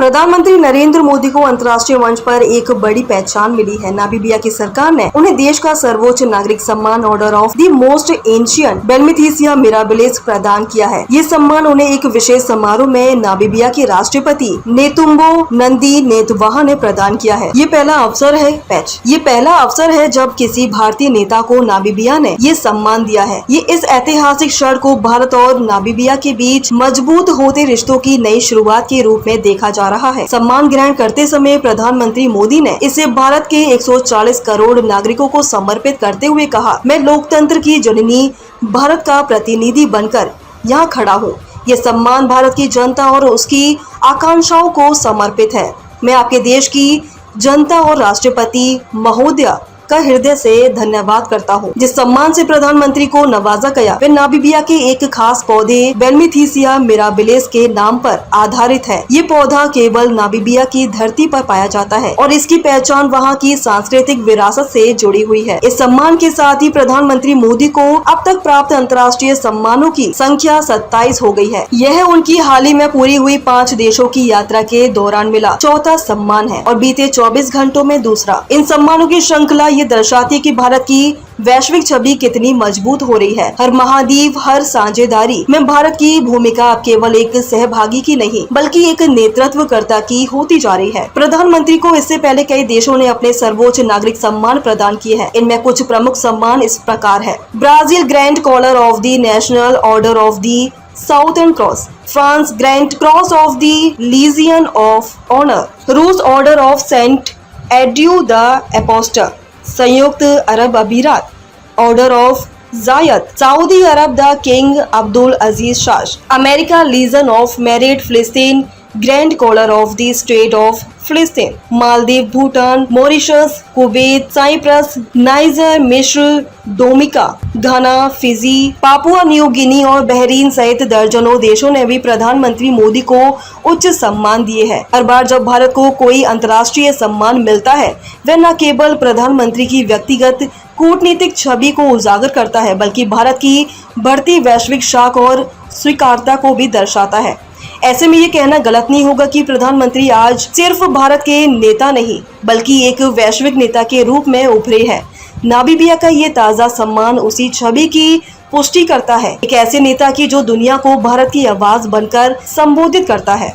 प्रधानमंत्री नरेंद्र मोदी को अंतर्राष्ट्रीय मंच पर एक बड़ी पहचान मिली है। नामीबिया की सरकार ने उन्हें देश का सर्वोच्च नागरिक सम्मान order of the most ancient बेनिफिशिया मिराबिलिस प्रदान किया है। ये सम्मान उन्हें एक विशेष समारोह में नामीबिया के राष्ट्रपति नेतुम्बो नंदी नेतुवाहा ने प्रदान किया है। ये पहला अवसर है जब किसी भारतीय नेता को नामीबिया ने ये सम्मान दिया है। ये इस ऐतिहासिक क्षण को भारत और नामीबिया के बीच मजबूत होते रिश्तों की नई शुरुआत के रूप में देखा जा रहा है। सम्मान ग्रहण करते समय प्रधानमंत्री मोदी ने इसे भारत के 140 करोड़ नागरिकों को समर्पित करते हुए कहा, मैं लोकतंत्र की जननी भारत का प्रतिनिधि बनकर यहाँ खड़ा हूँ। ये सम्मान भारत की जनता और उसकी आकांक्षाओं को समर्पित है। मैं आपके देश की जनता और राष्ट्रपति महोदय का हृदय से धन्यवाद करता हूँ। जिस सम्मान से प्रधानमंत्री को नवाजा गया वे नामीबिया के एक खास पौधे बेनिफिशिया मिराबिलिस के नाम पर आधारित है। ये पौधा केवल नामीबिया की धरती पर पाया जाता है और इसकी पहचान वहाँ की सांस्कृतिक विरासत से जुड़ी हुई है। इस सम्मान के साथ ही प्रधानमंत्री मोदी को अब तक प्राप्त अंतर्राष्ट्रीय सम्मानों की संख्या 27 हो गई है। यह उनकी हाल ही में पूरी हुई 5 देशों की यात्रा के दौरान मिला चौथा सम्मान है और बीते 24 घंटों में दूसरा। इन सम्मानों की श्रृंखला ये दर्शाती है कि भारत की वैश्विक छवि कितनी मजबूत हो रही है। हर महाद्वीप, हर साझेदारी में भारत की भूमिका अब केवल एक सहभागी की नहीं बल्कि एक नेतृत्वकर्ता की होती जा रही है। प्रधानमंत्री को इससे पहले कई देशों ने अपने सर्वोच्च नागरिक सम्मान प्रदान किए हैं। इनमें कुछ प्रमुख सम्मान इस प्रकार है। Brazil grand collar of the national order of the southern cross, France grand cross of the legion of honour, रूस ऑर्डर ऑफ सेंट एड्यू द एपोस्टल, संयुक्त अरब अमीरात ऑर्डर ऑफ जायद, सऊदी अरब द किंग अब्दुल अजीज शाह, America legion of merit, फिलिस्तीन grand collar of the state of फिलिस्तीन, Maldives, Bhutan, Mauritius, Kuwait, Cyprus, Niger, मिस्र, Dominica, Ghana, Fiji, Papua New Guinea और बहरीन सहित दर्जनों देशों ने भी प्रधानमंत्री मोदी को उच्च सम्मान दिए हैं। हर बार जब भारत को कोई अंतर्राष्ट्रीय सम्मान मिलता है वह न केवल प्रधानमंत्री की व्यक्तिगत कूटनीतिक छवि को उजागर करता है बल्कि भारत की बढ़ती वैश्विक शाख और स्वीकार्यता को भी दर्शाता है। ऐसे में ये कहना गलत नहीं होगा कि प्रधानमंत्री आज सिर्फ भारत के नेता नहीं बल्कि एक वैश्विक नेता के रूप में उभरे हैं। नामीबिया का ये ताज़ा सम्मान उसी छवि की पुष्टि करता है, एक ऐसे नेता की जो दुनिया को भारत की आवाज बनकर संबोधित करता है।